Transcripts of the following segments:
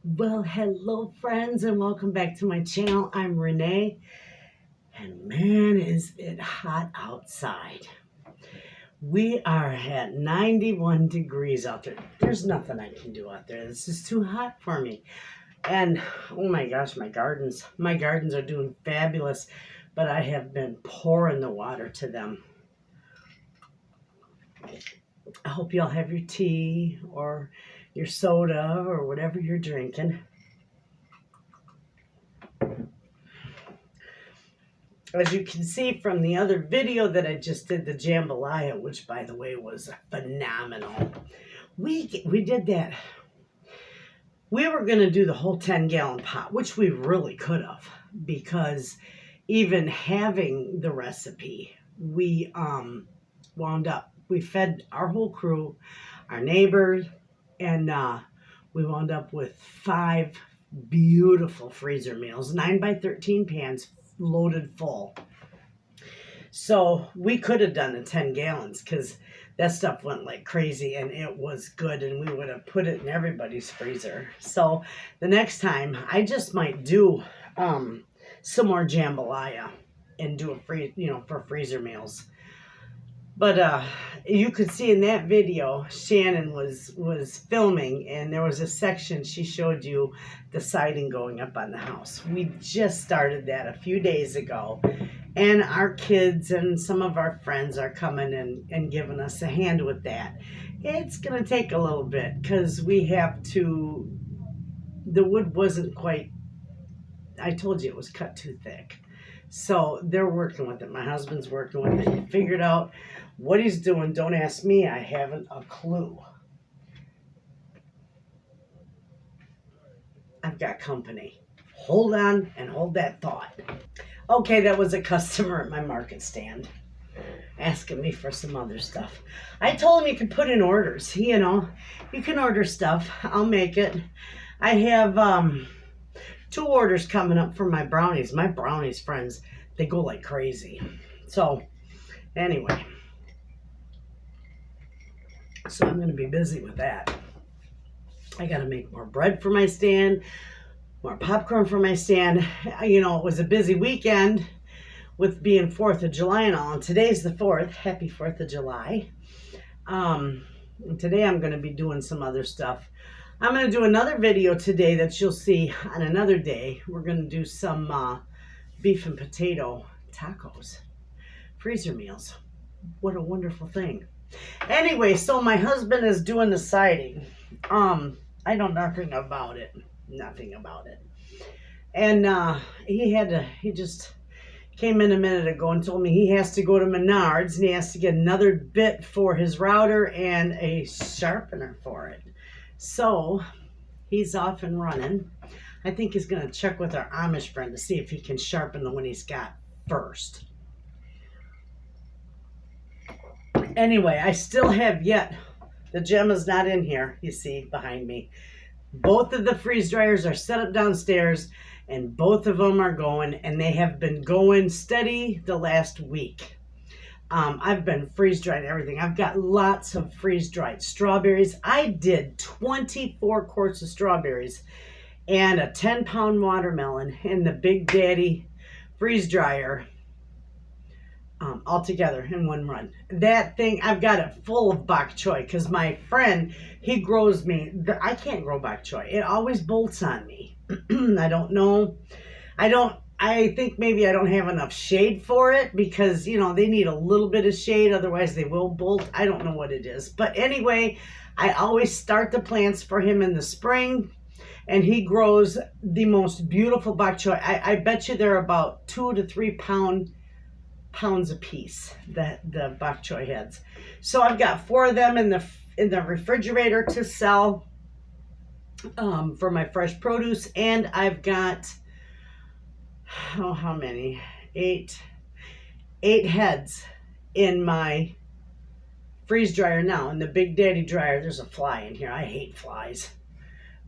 Well, hello friends and welcome back to my channel. I'm Renee and man is it hot outside. We are at 91 degrees out there. There's nothing I can do out there. This is too hot for me. And oh my gosh, my gardens are doing fabulous, but I have been pouring the water to them. I hope y'all have your tea or your soda or whatever you're drinking. As you can see from the other video that I just did, the jambalaya, which by the way was phenomenal. We did that. We were going to do the whole 10-gallon pot, which we really could have, because even having the recipe, we we fed our whole crew, our neighbors, and we wound up with 5 beautiful freezer meals, 9x13 pans loaded full. So we could have done the 10 gallons because that stuff went like crazy and it was good, and we would have put it in everybody's freezer. So the next time I just might do some more jambalaya and do a for freezer meals. But you could see in that video, Shannon was filming, and there was a section she showed you the siding going up on the house. We just started that a few days ago, and our kids and some of our friends are coming and giving us a hand with that. It's going to take a little bit because we have to, the wood wasn't quite, I told you it was cut too thick. So they're working with it. My husband's working with it. He figured out what he's doing. Don't ask me. I haven't a clue. I've got company. Hold on and hold that thought. Okay, that was a customer at my market stand asking me for some other stuff. I told him you could put in orders. You can order stuff. I'll make it. I have 2 orders coming up for my brownies. My brownies friends, they go like crazy. So anyway, so I'm going to be busy with that. I got to make more bread for my stand, more popcorn for my stand. It was a busy weekend with being 4th of July and all. And today's the 4th. Happy 4th of July. And today I'm going to be doing some other stuff. I'm going to do another video today that you'll see on another day. We're going to do some beef and potato tacos, freezer meals. What a wonderful thing. Anyway, so my husband is doing the siding. I know nothing about it. And he just came in a minute ago and told me he has to go to Menards and he has to get another bit for his router and a sharpener for it. So he's off and running. I think he's going to check with our Amish friend to see if he can sharpen the one he's got first. Anyway, I still have yet. The gem is not in here, you see, behind me. Both of the freeze dryers are set up downstairs, and both of them are going, and they have been going steady the last week. I've been freeze drying everything. I've got lots of freeze dried strawberries. I did 24 quarts of strawberries and a 10-pound watermelon in the Big Daddy freeze dryer all together in one run. That thing, I've got it full of bok choy because my friend, he grows me. I can't grow bok choy. It always bolts on me. I don't know. I think maybe I don't have enough shade for it because, they need a little bit of shade. Otherwise, they will bolt. I don't know what it is. But anyway, I always start the plants for him in the spring, and he grows the most beautiful bok choy. I bet you they're about 2 to 3 pounds a piece, the bok choy heads. So I've got 4 of them in the refrigerator to sell for my fresh produce, and I've got how many? 8 heads in my freeze dryer now. In the Big Daddy dryer, there's a fly in here. I hate flies.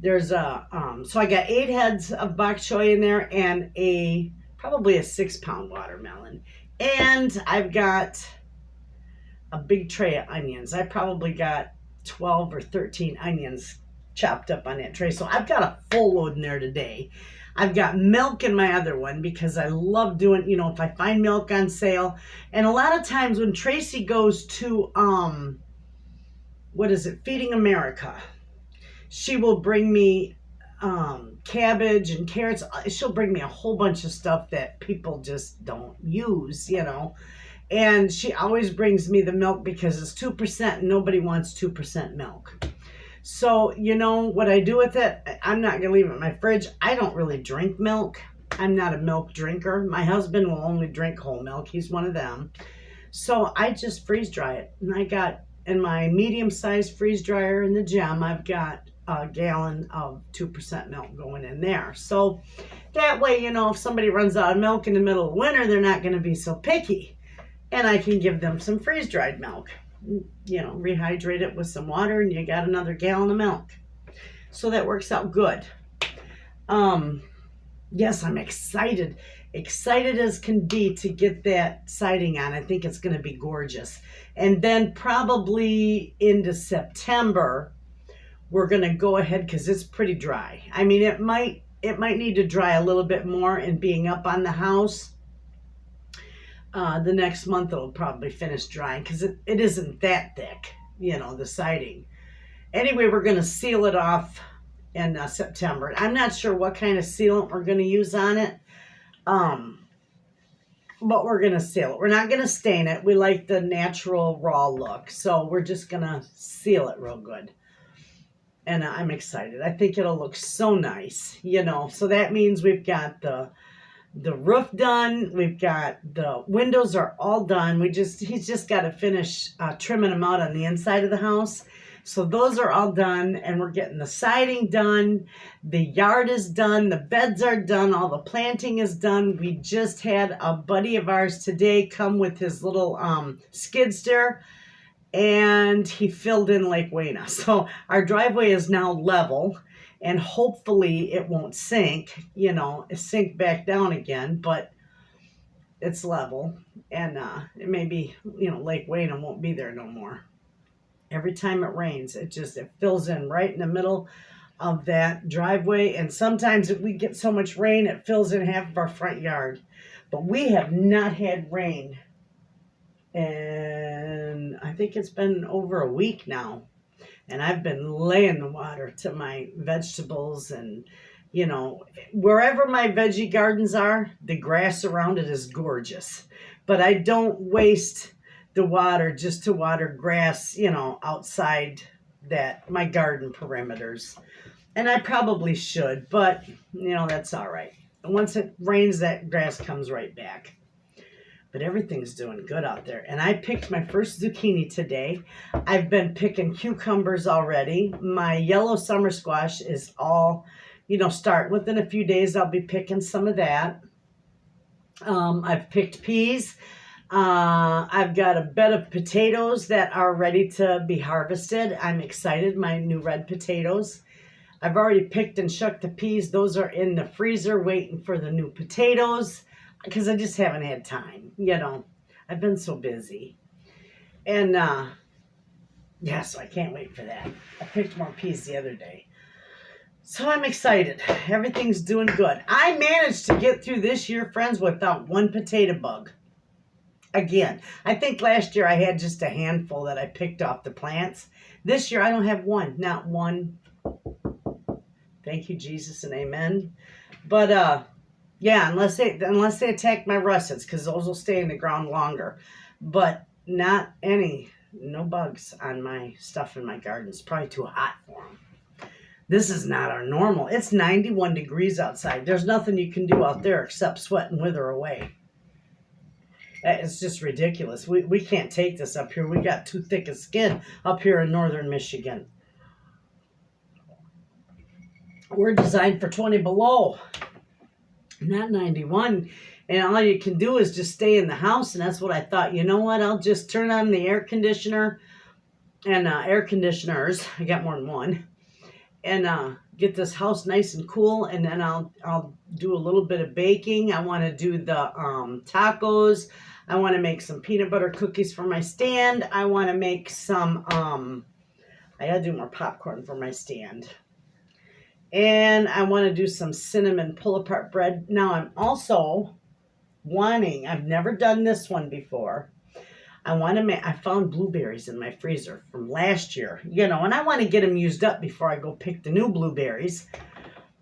There's so I got 8 heads of bok choy in there and probably a 6-pound watermelon. And I've got a big tray of onions. I probably got 12 or 13 onions chopped up on that tray. So I've got a full load in there today. I've got milk in my other one because I love doing, you know, if I find milk on sale. And a lot of times when Tracy goes to, what is it, Feeding America, she will bring me cabbage and carrots. She'll bring me a whole bunch of stuff that people just don't use, you know. And she always brings me the milk because it's 2% and nobody wants 2% milk. So, you know, what I do with it, I'm not going to leave it in my fridge. I don't really drink milk. I'm not a milk drinker. My husband will only drink whole milk. He's one of them. So I just freeze dry it. And I got, in my medium-sized freeze dryer in the gym, I've got a gallon of 2% milk going in there. So that way, you know, if somebody runs out of milk in the middle of winter, they're not going to be so picky. And I can give them some freeze-dried milk. You know, rehydrate it with some water and you got another gallon of milk. So that works out good. Yes, I'm excited as can be to get that siding on. I think it's going to be gorgeous. And then probably into September, we're going to go ahead because it's pretty dry. I mean, it might need to dry a little bit more, and being up on the house, the next month it'll probably finish drying because it isn't that thick, you know, the siding. Anyway, we're going to seal it off in September. I'm not sure what kind of sealant we're going to use on it, but we're going to seal it. We're not going to stain it. We like the natural raw look, so we're just going to seal it real good. And I'm excited. I think it'll look so nice, you know. So that means we've got the roof done. We've got the windows are all done. He's just got to finish trimming them out on the inside of the house. So those are all done, and we're getting the siding done. The yard is done. The beds are done. All the planting is done. We just had a buddy of ours today come with his little skid steer, and he filled in Lake Wayna. So our driveway is now level. And hopefully it won't sink, you know, sink back down again, but it's level. And it may be, you know, Lake Wayna won't be there no more. Every time it rains, it fills in right in the middle of that driveway. And sometimes if we get so much rain, it fills in half of our front yard. But we have not had rain. And I think it's been over a week now. And I've been laying the water to my vegetables, and, you know, wherever my veggie gardens are, the grass around it is gorgeous. But I don't waste the water just to water grass, you know, outside my garden perimeters. And I probably should, but, you know, that's all right. And once it rains, that grass comes right back. But everything's doing good out there. And I picked my first zucchini today. I've been picking cucumbers already. My yellow summer squash is all, you know, start within a few days. I'll be picking some of that. I've picked peas. I've got a bed of potatoes that are ready to be harvested. I'm excited. My new red potatoes. I've already picked and shucked the peas. Those are in the freezer waiting for the new potatoes, because I just haven't had time, you know. I've been so busy. And, yeah, so I can't wait for that. I picked more peas the other day. So I'm excited. Everything's doing good. I managed to get through this year, friends, without one potato bug. Again, I think last year I had just a handful that I picked off the plants. This year I don't have one. Not one. Thank you, Jesus, and amen. But, yeah, unless they attack my russets, because those will stay in the ground longer. But no bugs on my stuff in my garden. It's probably too hot for them. This is not our normal. It's 91 degrees outside. There's nothing you can do out there except sweat and wither away. It's just ridiculous. We can't take this up here. We got too thick a skin up here in northern Michigan. We're designed for 20 below. Not 91, and all you can do is just stay in the house. And that's what I thought. You know what? I'll just turn on the air conditioner and air conditioners. I got more than one, and get this house nice and cool. And then I'll do a little bit of baking. I want to do the tacos. I want to make some peanut butter cookies for my stand. I want to make some. I gotta do more popcorn for my stand. And I want to do some cinnamon pull-apart bread. Now I'm also wanting, I've never done this one before. I want to make, I found blueberries in my freezer from last year, you know, and I want to get them used up before I go pick the new blueberries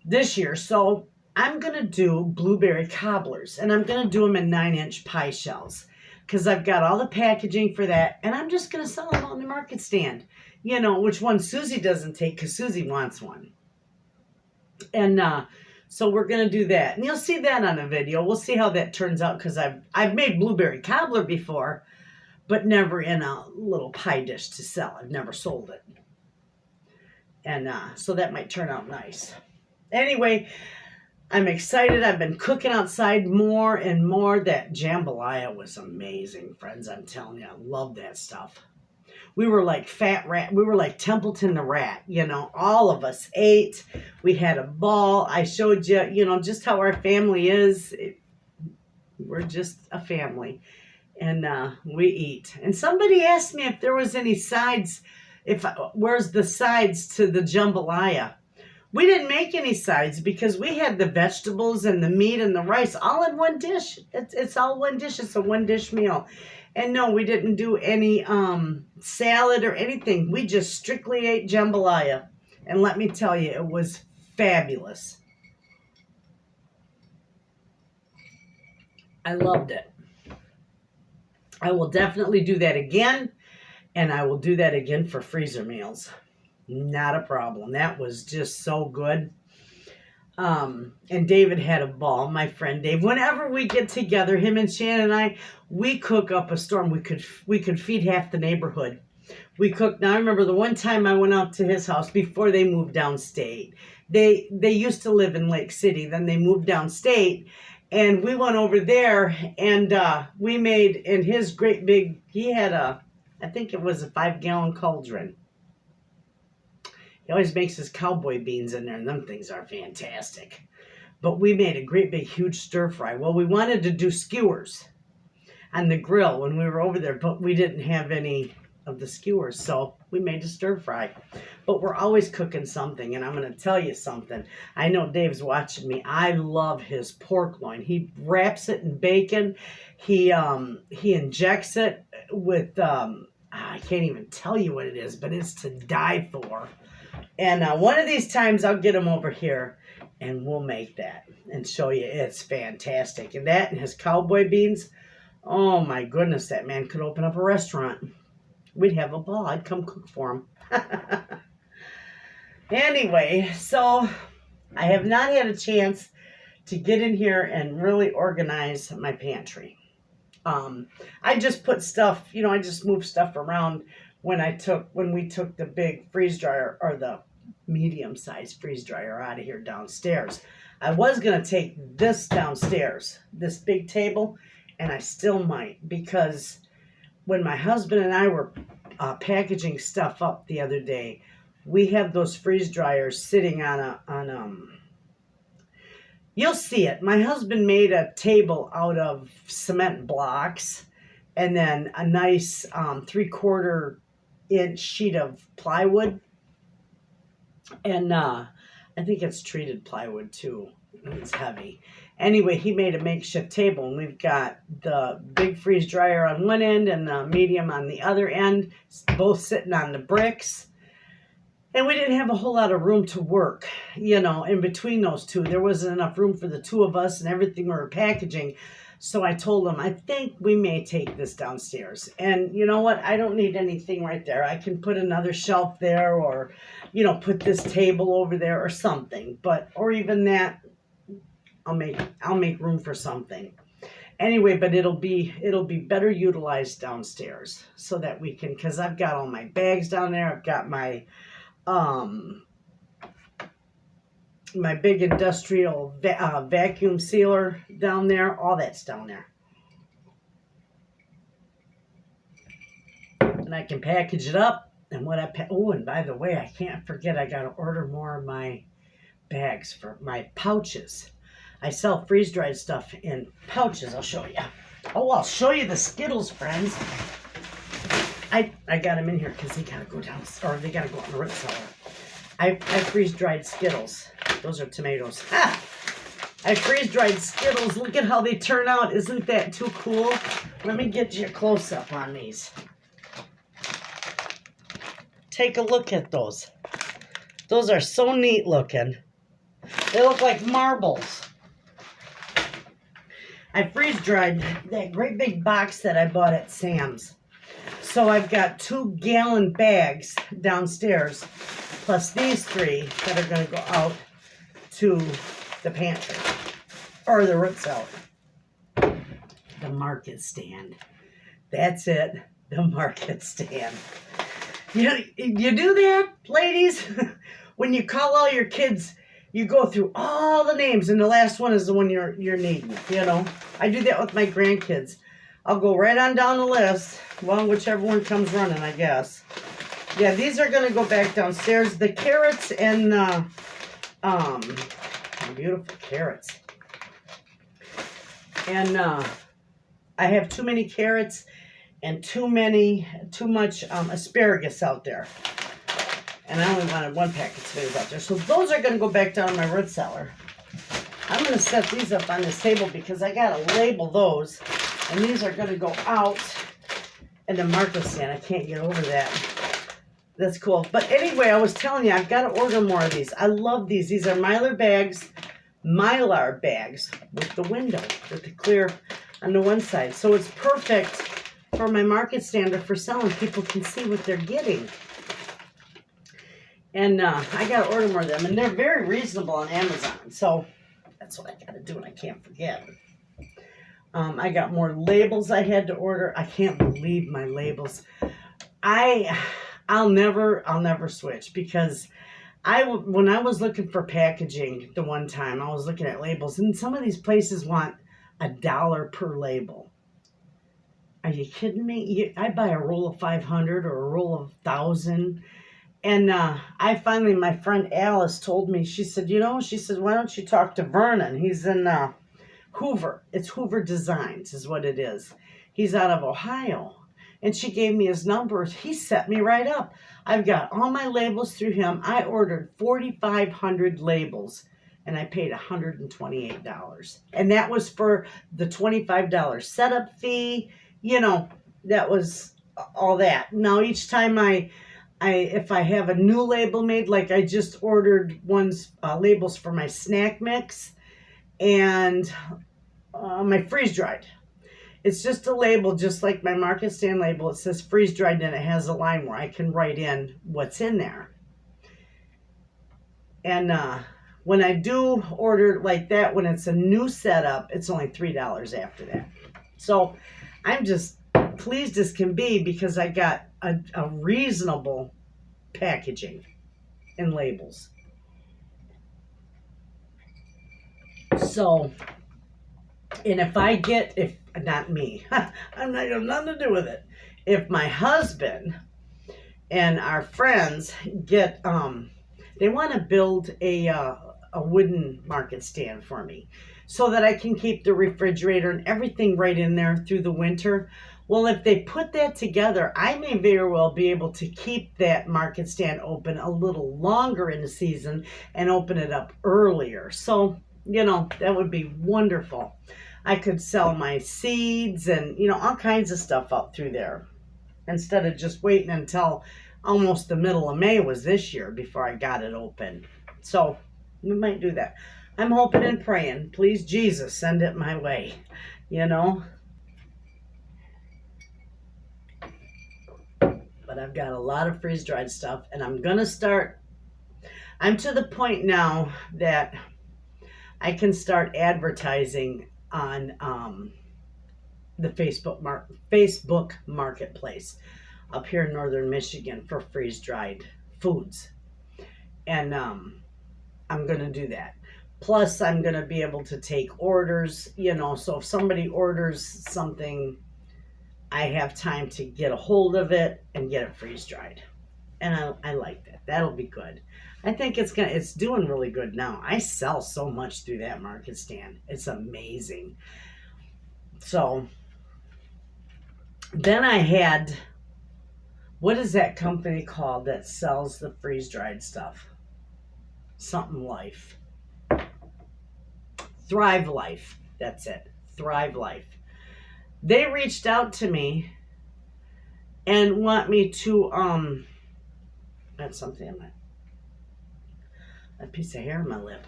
this year. So I'm going to do blueberry cobblers, and I'm going to do them in 9-inch pie shells because I've got all the packaging for that, and I'm just going to sell them on the market stand, you know, which one Susie doesn't take because Susie wants one. And so we're going to do that. And you'll see that on a video. We'll see how that turns out because I've made blueberry cobbler before, but never in a little pie dish to sell. I've never sold it. And so that might turn out nice. Anyway, I'm excited. I've been cooking outside more and more. That jambalaya was amazing, friends. I'm telling you, I love that stuff. We were like fat rat. We were like Templeton the rat, you know. All of us ate. We had a ball. I showed you, you know, just how our family is. We're just a family. And we eat. And somebody asked me if there was any sides, where's the sides to the jambalaya? We didn't make any sides because we had the vegetables and the meat and the rice all in one dish. It's all one dish. It's a one dish meal. And no, we didn't do any salad or anything. We just strictly ate jambalaya. And let me tell you, it was fabulous. I loved it. I will definitely do that again, and I will do that again for freezer meals. Not a problem. That was just so good. And David had a ball, my friend Dave. Whenever we get together, him and Shannon and I, we cook up a storm. We could feed half the neighborhood. We cooked. Now I remember the one time I went out to his house before they moved downstate. They used to live in Lake City, then they moved downstate. And we went over there, and we made, in his great big, he had I think it was a 5-gallon cauldron. He always makes his cowboy beans in there, and them things are fantastic. But we made a great big huge stir fry. Well, we wanted to do skewers on the grill when we were over there, but we didn't have any of the skewers, so we made a stir fry. But we're always cooking something, and I'm going to tell you something. I know Dave's watching me. I love his pork loin. He wraps it in bacon. He injects it with I can't even tell you what it is, but it's to die for. And one of these times I'll get him over here and we'll make that and show you. It's fantastic. And that and his cowboy beans, oh my goodness, that man could open up a restaurant. We'd have a ball. I'd come cook for him. Anyway, so I have not had a chance to get in here and really organize my pantry. I just put stuff, you know, I just moved stuff around when we took the big freeze dryer or the medium-sized freeze dryer out of here downstairs. I was going to take this downstairs, this big table, and I still might, because when my husband and I were packaging stuff up the other day, we have those freeze dryers sitting on you'll see it. My husband made a table out of cement blocks and then a nice 3/4 inch sheet of plywood. And I think it's treated plywood too. It's heavy. Anyway, he made a makeshift table, and we've got the big freeze dryer on one end and the medium on the other end, both sitting on the bricks. And we didn't have a whole lot of room to work, you know, in between those two. There wasn't enough room for the two of us and everything we were packaging. So I told him, I think we may take this downstairs. And you know what? I don't need anything right there. I can put another shelf there, or, you know, put this table over there or something. But, or even that, I'll make room for something. Anyway, but it'll be better utilized downstairs so that we can, because I've got all my bags down there. I've got my my big industrial vacuum sealer down there. All that's down there. And I can package it up. And what oh, and by the way, I can't forget, I got to order more of my bags for my pouches. I sell freeze-dried stuff in pouches. I'll show you. Oh, I'll show you the Skittles, friends. I got them in here because they got to go down, or they got to go on the root cellar. I freeze-dried Skittles. Those are tomatoes. Ah! I freeze-dried Skittles. Look at how they turn out. Isn't that too cool? Let me get you a close-up on these. Take a look at those. Those are so neat looking. They look like marbles. I freeze-dried that great big box that I bought at Sam's. So I've got 2-gallon bags downstairs, plus these 3 that are going to go out to the pantry, or the root cellar. The market stand. That's it, the market stand. You do that, ladies? When you call all your kids, you go through all the names, and the last one is the one you're needing, you know? I do that with my grandkids. I'll go right on down the list, well, whichever one comes running, I guess. Yeah, these are going to go back downstairs. The carrots and beautiful carrots. And I have too many carrots and too much asparagus out there. And I only wanted 1 pack of tomatoes out there. So those are going to go back down in my root cellar. I'm going to set these up on this table because I got to label those. And these are going to go out in the market stand. I can't get over that. That's cool. But anyway, I was telling you, I've got to order more of these. I love these. These are Mylar bags with the window, with the clear on the one side. So it's perfect for my market stand or for selling. People can see what they're getting. And I got to order more of them. And they're very reasonable on Amazon. So that's what I got to do, and I can't forget. I got more labels I had to order. I can't believe my labels. I'll never switch, because when I was looking for packaging the one time, I was looking at labels, and some of these places want $1 per label. Are you kidding me? I buy a roll of 500 or a roll of 1,000. And my friend Alice told me, she said, why don't you talk to Vernon? He's in Hoover. It's Hoover Designs is what it is. He's out of Ohio. And she gave me his number. He set me right up. I've got all my labels through him. I ordered 4,500 labels, and I paid $128. And that was for the $25 setup fee. That was all that. Now, each time if I have a new label made, like I just ordered labels for my snack mix and my freeze-dried. It's just a label, just like my market stand label. It says freeze-dried, and it has a line where I can write in what's in there. And when I do order like that, when it's a new setup, it's only $3 after that. So I'm just pleased as can be, because I got a reasonable packaging and labels. So, and if not me, I'm not going to have nothing to do with it. If my husband and our friends get, they want to build a wooden market stand for me so that I can keep the refrigerator and everything right in there through the winter. Well, if they put that together, I may very well be able to keep that market stand open a little longer in the season and open it up earlier. So, that would be wonderful. I could sell my seeds and, all kinds of stuff out through there, instead of just waiting until almost the middle of May was this year before I got it open. So we might do that. I'm hoping and praying. Please, Jesus, send it my way, But I've got a lot of freeze-dried stuff, and I'm to the point now that I can start advertising on the Facebook marketplace up here in northern Michigan for freeze-dried foods. And I'm going to do that. Plus, I'm going to be able to take orders, so if somebody orders something, I have time to get a hold of it and get it freeze-dried. And I like that. That'll be good. I think it's doing really good now. I sell so much through that market stand. It's amazing. So then I had, what is that company called that sells the freeze-dried stuff? something life. Thrive Life. That's it. Thrive Life. They reached out to me and want me to that's something in a piece of hair in my lip.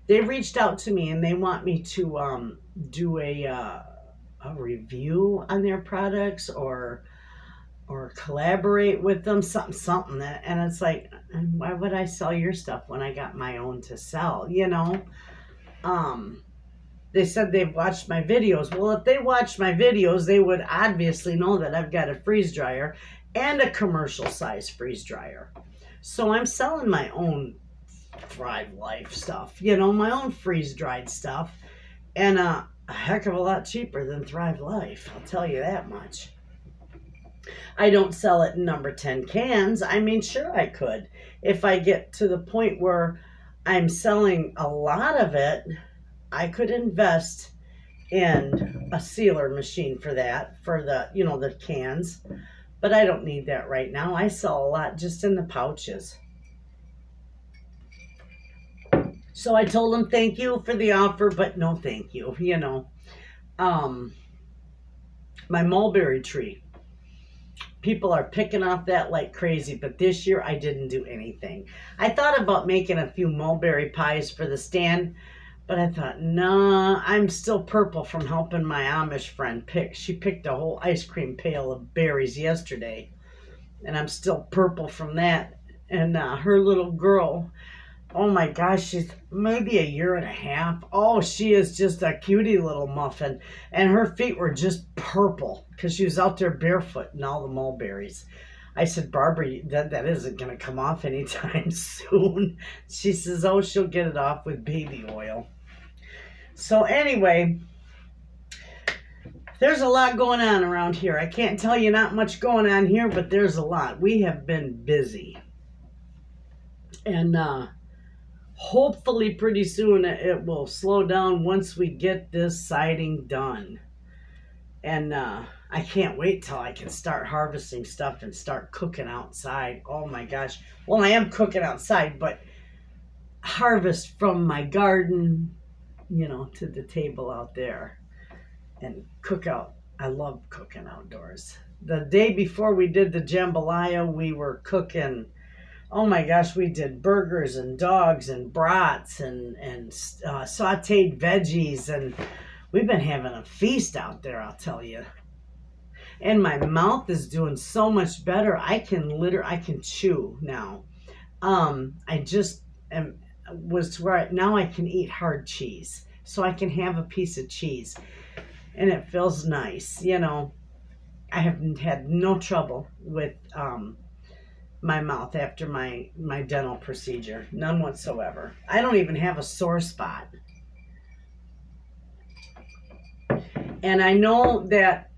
They reached out to me and they want me to do a review on their products or collaborate with them, something that, and it's like, why would I sell your stuff when I got my own to sell, you know? They said they've watched my videos. Well, if they watched my videos, they would obviously know that I've got a freeze dryer and a commercial size freeze dryer. So I'm selling my own Thrive Life stuff, you know, my own freeze dried stuff, and a heck of a lot cheaper than Thrive Life, I'll tell you that much. I don't sell it in number 10 cans. I mean, sure I could. If I get to the point where I'm selling a lot of it, I could invest in a sealer machine for that, for the, you know, the cans. But I don't need that right now. I sell a lot just in the pouches. So I told them thank you for the offer, but no thank you, you know. My mulberry tree. People are picking off that like crazy, but this year I didn't do anything. I thought about making a few mulberry pies for the stand, but I thought, nah, I'm still purple from helping my Amish friend pick. She picked a whole ice cream pail of berries yesterday, and I'm still purple from that. And her little girl, oh my gosh, she's maybe a year and a half. Oh, she is just a cutie little muffin. And her feet were just purple because she was out there barefoot in all the mulberries. I said, Barbara, that isn't going to come off anytime soon. She says, oh, she'll get it off with baby oil. So anyway, there's a lot going on around here. I can't tell you not much going on here, but there's a lot. We have been busy. And hopefully pretty soon it will slow down once we get this siding done. And I can't wait till I can start harvesting stuff and start cooking outside. Oh my gosh. Well, I am cooking outside, but harvest from my garden, you know, to the table out there and cook out. I love cooking outdoors. The day before we did the jambalaya, we were cooking. Oh my gosh, we did burgers and dogs and brats and sauteed veggies, and we've been having a feast out there, I'll tell you. And my mouth is doing so much better. I can chew now. I just was where now I can eat hard cheese, so I can have a piece of cheese, and it feels nice. You know, I have had no trouble with my mouth after my dental procedure. None whatsoever. I don't even have a sore spot. And I know that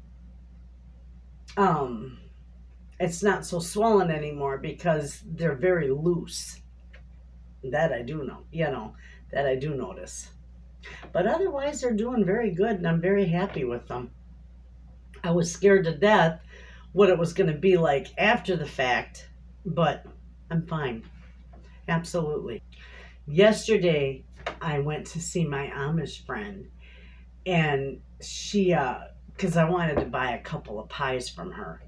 it's not so swollen anymore because they're very loose. That I do know, you know, that I do notice. But otherwise they're doing very good, and I'm very happy with them. I was scared to death what it was going to be like after the fact, but I'm fine. Absolutely. Yesterday, I went to see my Amish friend, and she, because I wanted to buy a couple of pies from her.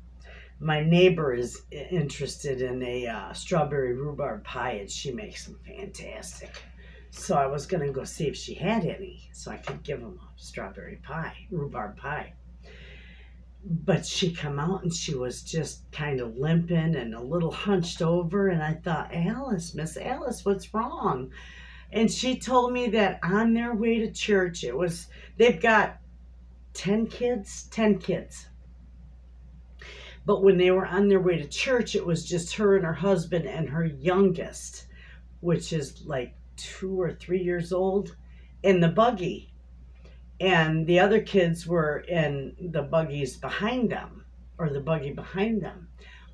My neighbor is interested in a strawberry rhubarb pie, and she makes them fantastic. So I was going to go see if she had any, so I could give them a strawberry pie, rhubarb pie. But she come out and she was just kind of limping and a little hunched over. And I thought, Alice, Miss Alice, what's wrong? And she told me that on their way to church, they've got 10 kids. But when they were on their way to church, it was just her and her husband and her youngest, which is like 2 or 3 years old, in the buggy. And the other kids were in the buggies behind them, or the buggy behind them.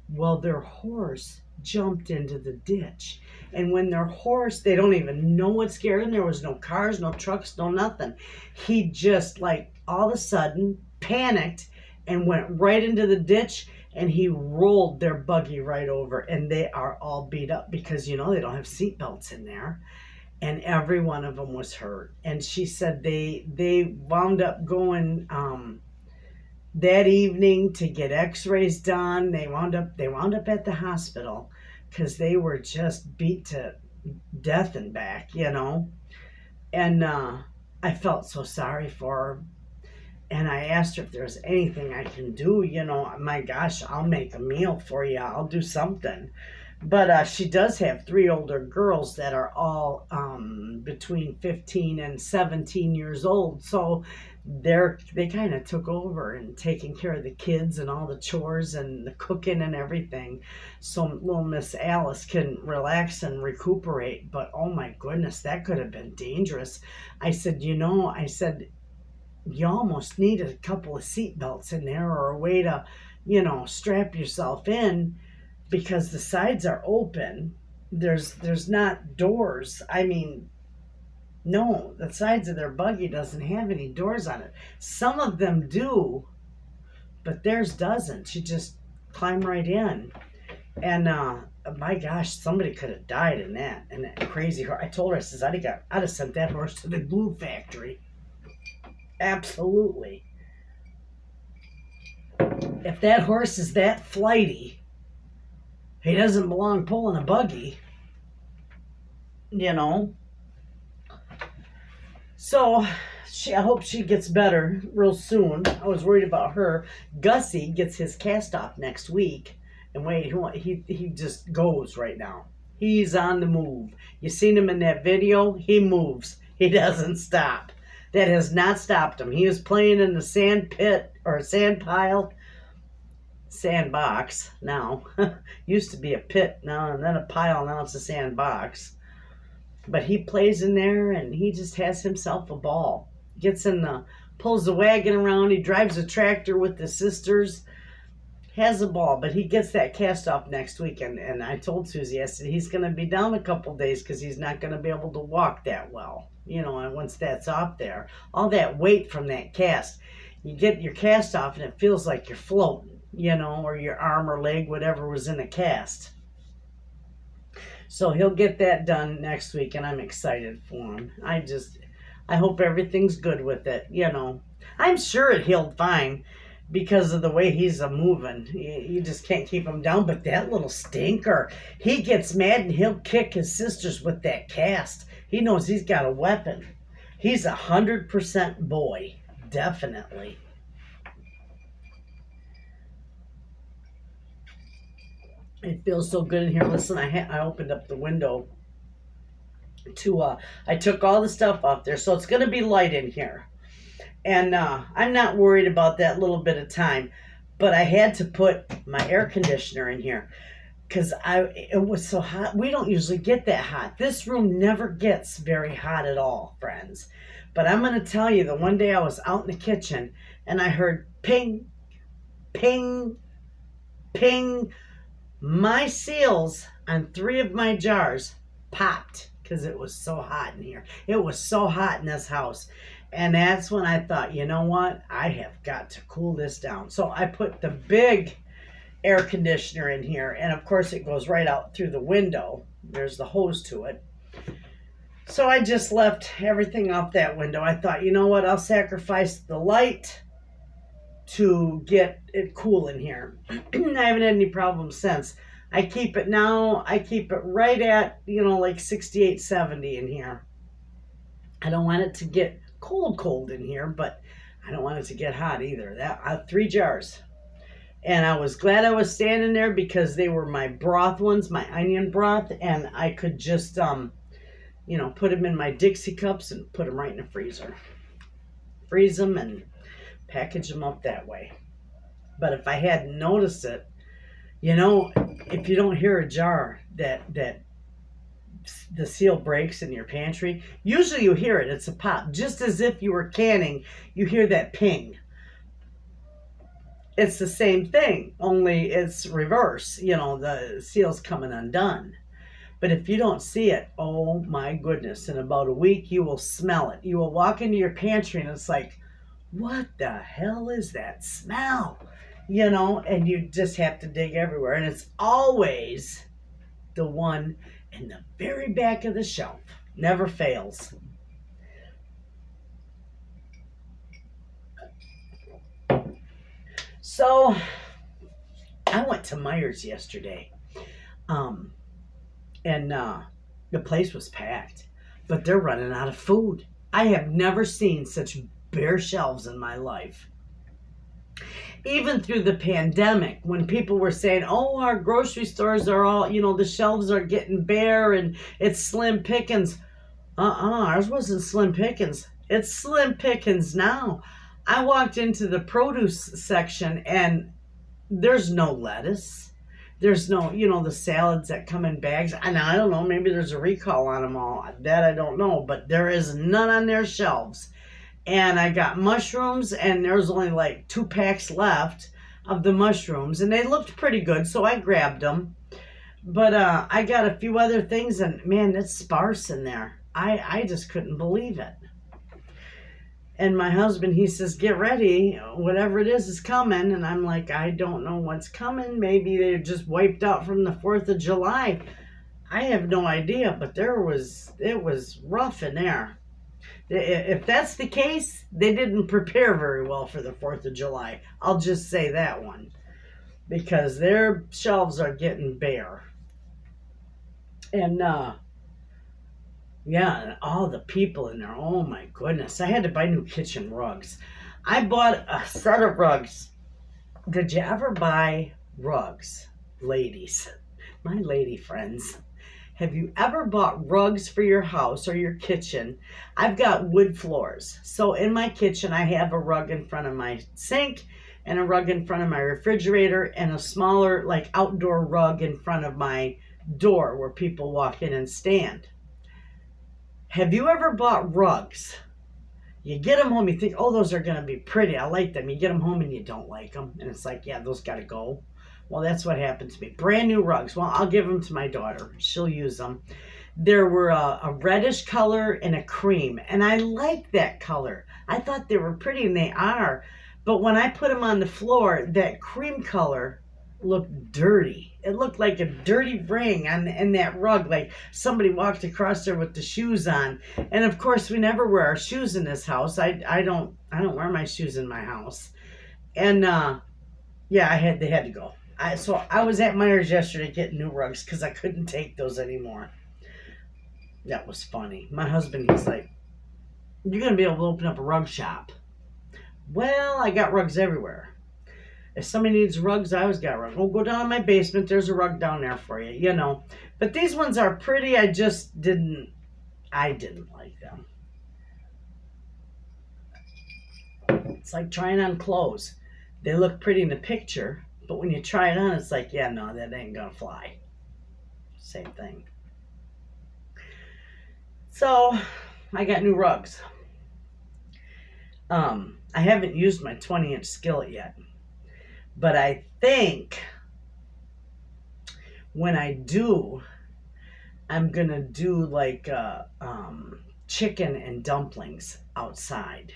Well, their horse jumped into the ditch. And when their horse, they don't even know what scared him. There was no cars, no trucks, no nothing. He just like all of a sudden panicked and went right into the ditch and he rolled their buggy right over, and they are all beat up because they don't have seat belts in there, and every one of them was hurt. And she said they wound up going that evening to get x-rays done. They wound up at the hospital because they were just beat to death and back, and I felt so sorry for her. And I asked her if there's anything I can do. My gosh, I'll make a meal for you. I'll do something. But she does have 3 older girls that are all between 15 and 17 years old. So they kind of took over and taking care of the kids and all the chores and the cooking and everything. So little Miss Alice can relax and recuperate. But oh my goodness, that could have been dangerous. I said, you almost need a couple of seat belts in there, or a way to, strap yourself in, because the sides are open. There's not doors. I mean, no, the sides of their buggy doesn't have any doors on it. Some of them do, but theirs doesn't. You just climb right in. And my gosh, somebody could have died in that. And that crazy horse. I told her, I says, I'd have sent that horse to the glue factory. Absolutely. If that horse is that flighty, he doesn't belong pulling a buggy. So I hope she gets better real soon. I was worried about her. Gussie gets his cast off next week. And wait, he just goes right now. He's on the move. You seen him in that video? He moves. He doesn't stop. That has not stopped him. He was playing in the sand pit or sand pile, sandbox now. Used to be a pit now, and then a pile. Now it's a sandbox. But he plays in there, and he just has himself a ball. Pulls the wagon around. He drives a tractor with the sisters. Has a ball, but he gets that cast off next week. And I told Susie, I said, he's going to be down a couple days because he's not going to be able to walk that well. And once that's off there, all that weight from that cast, you get your cast off and it feels like you're floating, or your arm or leg, whatever was in the cast. So he'll get that done next week, and I'm excited for him. I hope everything's good with it, I'm sure it healed fine because of the way he's moving. You just can't keep him down. But that little stinker, he gets mad and he'll kick his sisters with that cast. He knows he's got a weapon. He's 100% boy. Definitely. It feels so good in here. Listen, I opened up the window I took all the stuff off there. So it's going to be light in here. And I'm not worried about that little bit of time. But I had to put my air conditioner in here, because it was so hot. We don't usually get that hot. This room never gets very hot at all, friends. But I'm going to tell you, the one day I was out in the kitchen and I heard ping, ping, ping. My seals on 3 of my jars popped because it was so hot in here. It was so hot in this house. And that's when I thought, you know what? I have got to cool this down. So I put the big air conditioner in here, and of course it goes right out through the window. There's the hose to it. So I just left everything off that window. I thought, you know what, I'll sacrifice the light to get it cool in here. I haven't had any problems since. I keep it right at, like 68, 70 in here. I don't want it to get cold in here, but I don't want it to get hot either. I have 3 jars. And I was glad I was standing there because they were my broth ones, my onion broth, and I could just, put them in my Dixie cups and put them right in the freezer. Freeze them and package them up that way. But if I hadn't noticed it, if you don't hear a jar that the seal breaks in your pantry, usually you hear it. It's a pop. Just as if you were canning, you hear that ping. It's the same thing, only it's reverse. The seal's coming undone. But if you don't see it, oh my goodness, in about a week you will smell it. You will walk into your pantry and it's like, what the hell is that smell? and you just have to dig everywhere. And it's always the one in the very back of the shelf. Never fails. So I went to Meijer's yesterday. And the place was packed, but they're running out of food. I have never seen such bare shelves in my life. Even through the pandemic, when people were saying, oh, our grocery stores are all, the shelves are getting bare and it's slim pickings. Ours wasn't slim pickings. It's slim pickings now. I walked into the produce section and there's no lettuce. There's no, the salads that come in bags. And I don't know, maybe there's a recall on them all. That I don't know. But there is none on their shelves. And I got mushrooms, and there's only like 2 packs left of the mushrooms. And they looked pretty good, so I grabbed them. But I got a few other things, and man, it's sparse in there. I just couldn't believe it. And my husband, he says, get ready. Whatever it is coming. And I'm like, I don't know what's coming. Maybe they're just wiped out from the 4th of July. I have no idea, but it was rough in there. If that's the case, they didn't prepare very well for the 4th of July. I'll just say that one. Because their shelves are getting bare. And, yeah, and all the people in there. Oh my goodness. I had to buy new kitchen rugs. I bought a set of rugs. Did you ever buy rugs? Ladies, my lady friends. Have you ever bought rugs for your house or your kitchen? I've got wood floors. So in my kitchen, I have a rug in front of my sink and a rug in front of my refrigerator and a smaller, like, outdoor rug in front of my door where people walk in and stand. Have you ever bought rugs? You get them home, you think, oh, those are going to be pretty. I like them. You get them home and you don't like them. And it's like, yeah, those got to go. Well, that's what happened to me. Brand new rugs. Well, I'll give them to my daughter. She'll use them. There were a reddish color and a cream. And I like that color. I thought they were pretty, and they are. But when I put them on the floor, that cream color looked dirty. It looked like a dirty ring in that rug, like somebody walked across there with the shoes on. And of course, we never wear our shoes in this house. I don't wear my shoes in my house. And yeah, they had to go. So I was at Meijer's yesterday getting new rugs because I couldn't take those anymore. That was funny. My husband, he's like, you're going to be able to open up a rug shop. Well, I got rugs everywhere. If somebody needs rugs, I always got rugs. We'll go down in my basement. There's a rug down there for you, But these ones are pretty. I didn't like them. It's like trying on clothes. They look pretty in the picture, but when you try it on, it's like, yeah, no, that ain't gonna fly. Same thing. So, I got new rugs. I haven't used my 20-inch skillet yet. But I think when I do, I'm going to do like chicken and dumplings outside.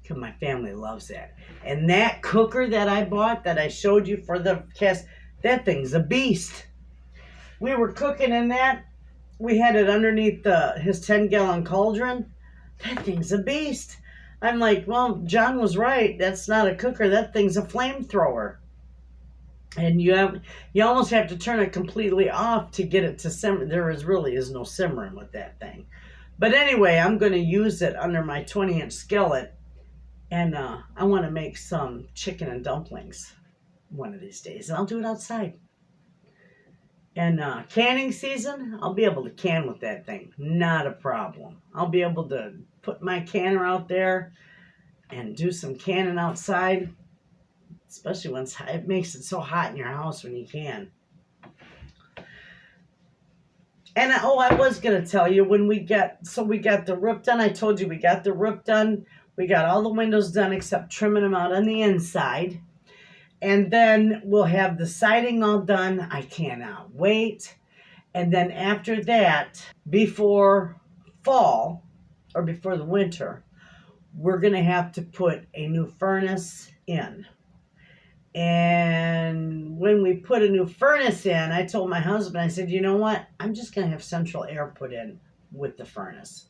Because my family loves that. And that cooker that I bought, that I showed you for the cast, that thing's a beast. We were cooking in that. We had it underneath his 10-gallon cauldron. That thing's a beast. I'm like, well, John was right. That's not a cooker. That thing's a flamethrower. And you almost have to turn it completely off to get it to simmer. There really is no simmering with that thing. But anyway, I'm going to use it under my 20-inch skillet. And I want to make some chicken and dumplings one of these days. And I'll do it outside. And canning season, I'll be able to can with that thing. Not a problem. I'll be able to put my canner out there and do some canning outside. Especially when it makes it so hot in your house when you can. And I was going to tell you, when we got the roof done. I told you we got the roof done. We got all the windows done except trimming them out on the inside. And then we'll have the siding all done. I cannot wait. And then after that, before fall or before the winter, we're going to have to put a new furnace in. And when we put a new furnace in, I told my husband, I said, you know what? I'm just going to have central air put in with the furnace.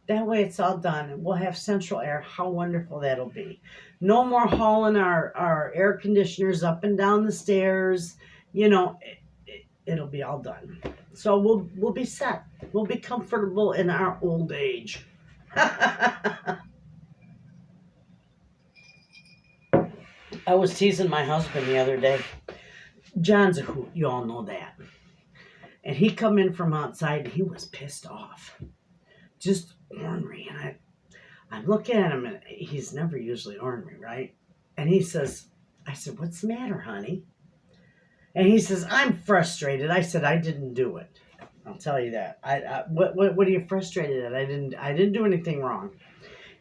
That way it's all done, and we'll have central air. How wonderful that'll be. No more hauling our air conditioners up and down the stairs. You know, it'll be all done. So we'll be set. We'll be comfortable in our old age. I was teasing my husband the other day. John's a hoot, you all know that. And he come in from outside, and he was pissed off. Just ornery. And I'm looking at him, and he's never usually ornery, right? And he says, I said, what's the matter, honey? And he says, I'm frustrated. I said, I didn't do it. I'll tell you that. What are you frustrated at? I didn't do anything wrong.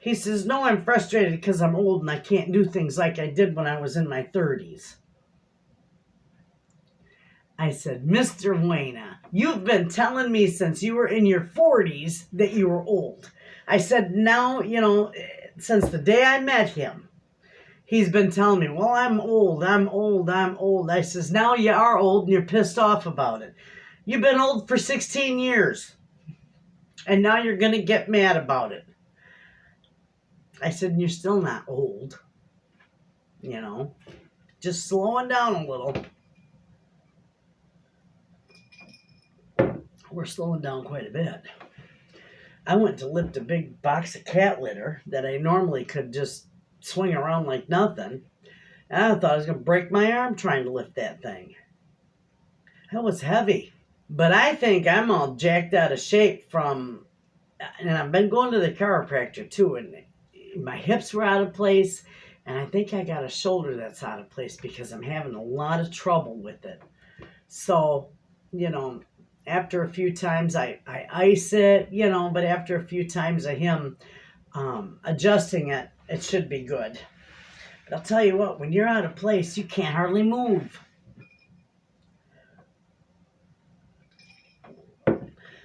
He says, no, I'm frustrated because I'm old and I can't do things like I did when I was in my 30s. I said, Mr. Wayna, you've been telling me since you were in your 40s that you were old. I said, now, you know, since the day I met him, he's been telling me, well, I'm old. I says, now you are old and you're pissed off about it. You've been old for 16 years. And now you're going to get mad about it. I said, and you're still not old. You know, just slowing down a little. We're slowing down quite a bit. I went to lift a big box of cat litter that I normally could just swing around like nothing. And I thought I was going to break my arm trying to lift that thing. That was heavy. But I think I'm all jacked out of shape from, and I've been going to the chiropractor too, and my hips were out of place, and I think I got a shoulder that's out of place because I'm having a lot of trouble with it. So, you know, after a few times I ice it, you know, but after a few times of him adjusting it, it should be good. But I'll tell you what, when you're out of place, you can't hardly move.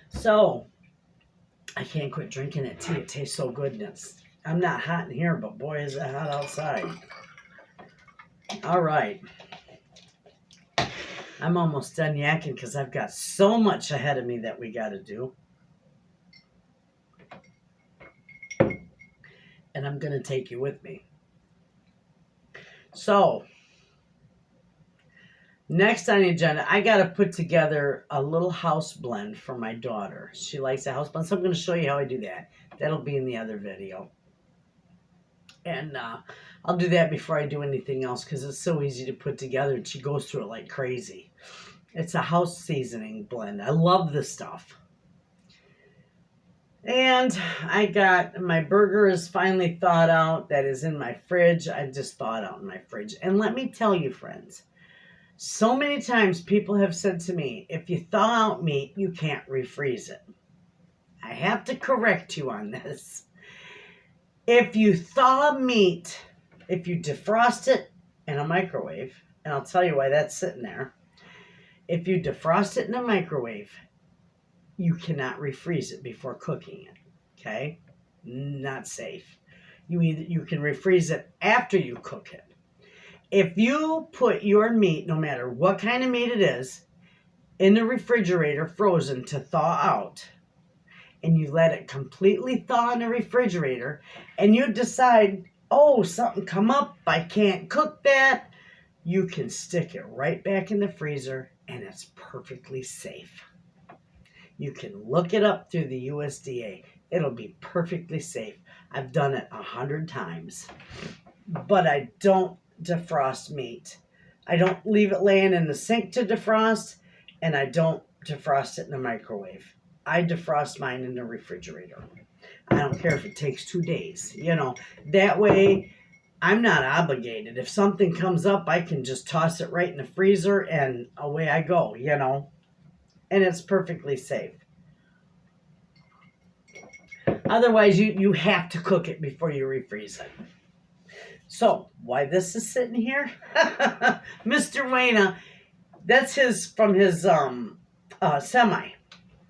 So, I can't quit drinking that tea. It tastes so good. And I'm not hot in here, but boy, is it hot outside. All right. I'm almost done yakking because I've got so much ahead of me that we got to do. And I'm going to take you with me. So, next on the agenda, I got to put together a little house blend for my daughter. She likes a house blend, so I'm going to show you how I do that. That'll be in the other video. And I'll do that before I do anything else because it's so easy to put together, and she goes through it like crazy. It's a house seasoning blend. I love this stuff. And I got, my burger is finally thawed out. That is in my fridge. I just thawed out in my fridge. And let me tell you, friends, so many times people have said to me, if you thaw out meat, you can't refreeze it. I have to correct you on this. If you thaw meat, if you defrost it in a microwave, and I'll tell you why that's sitting there. If you defrost it in a microwave, you cannot refreeze it before cooking it. Okay? Not safe. You can refreeze it after you cook it. If you put your meat, no matter what kind of meat it is, in the refrigerator frozen to thaw out, and you let it completely thaw in the refrigerator, and you decide, oh, something come up, I can't cook that, you can stick it right back in the freezer, and it's perfectly safe. You can look it up through the USDA. It'll be perfectly safe. I've done it 100 times. But I don't defrost meat. I don't leave it laying in the sink to defrost, and I don't defrost it in the microwave. I defrost mine in the refrigerator. I don't care if it takes 2 days. You know, that way I'm not obligated. If something comes up, I can just toss it right in the freezer and away I go, you know. And it's perfectly safe. Otherwise, you have to cook it before you refreeze it. So, why this is sitting here? Mr. Wayna, that's from his semi.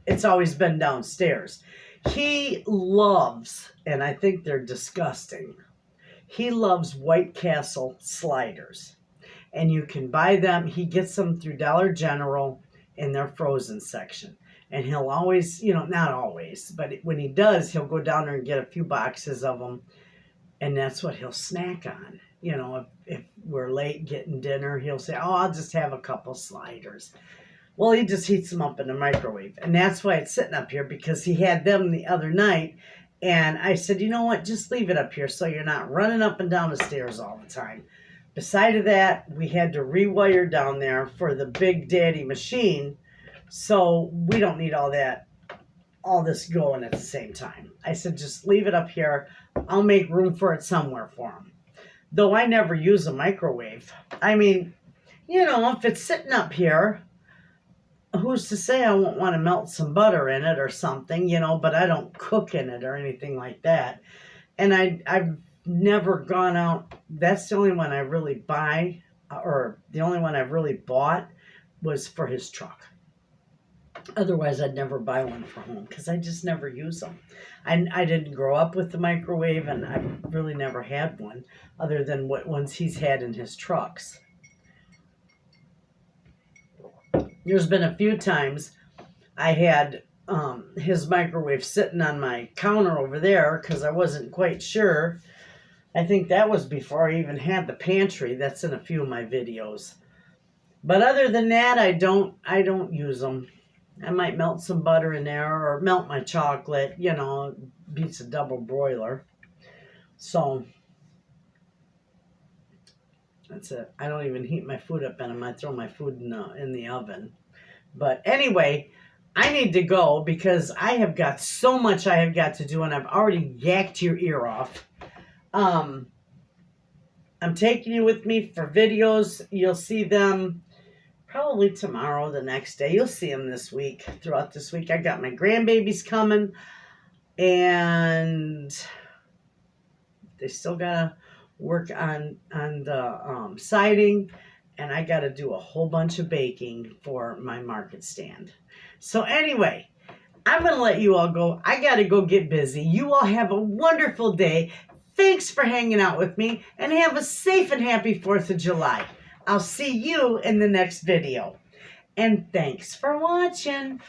It's always been downstairs. He loves, and I think they're disgusting, he loves White Castle sliders. and you can buy them. He gets them through Dollar General in their frozen section. And he'll always, not always, but when he does, he'll go down there and get a few boxes of them. And that's what he'll snack on. If we're late getting dinner, he'll say, oh, I'll just have a couple sliders. Well, he just heats them up in the microwave. And that's why it's sitting up here, because he had them the other night. And I said, you know what, just leave it up here so you're not running up and down the stairs all the time. Beside of that, we had to rewire down there for the Big Daddy machine. So we don't need all this going at the same time. I said, just leave it up here. I'll make room for it somewhere for him. Though I never use a microwave. I mean, if it's sitting up here, who's to say I won't want to melt some butter in it or something, but I don't cook in it or anything like that. And I've never gone out. That's the only one I really buy, or the only one I've really bought was for his truck. Otherwise, I'd never buy one for home because I just never use them. I didn't grow up with the microwave, and I really never had one other than what ones he's had in his trucks. There's been a few times I had his microwave sitting on my counter over there because I wasn't quite sure. I think that was before I even had the pantry. That's in a few of my videos. But other than that, I don't use them. I might melt some butter in there or melt my chocolate, beats a double broiler. So that's it. I don't even heat my food up in them. I throw my food in the oven. But anyway, I need to go because I have got so much I have got to do, and I've already yacked your ear off. I'm taking you with me for videos. You'll see them probably tomorrow, the next day. You'll see them throughout this week. I got my grandbabies coming, and they still got to work on the siding, and I got to do a whole bunch of baking for my market stand. So anyway, I'm going to let you all go. I got to go get busy. You all have a wonderful day. Thanks for hanging out with me, and have a safe and happy 4th of July. I'll see you in the next video. And thanks for watching.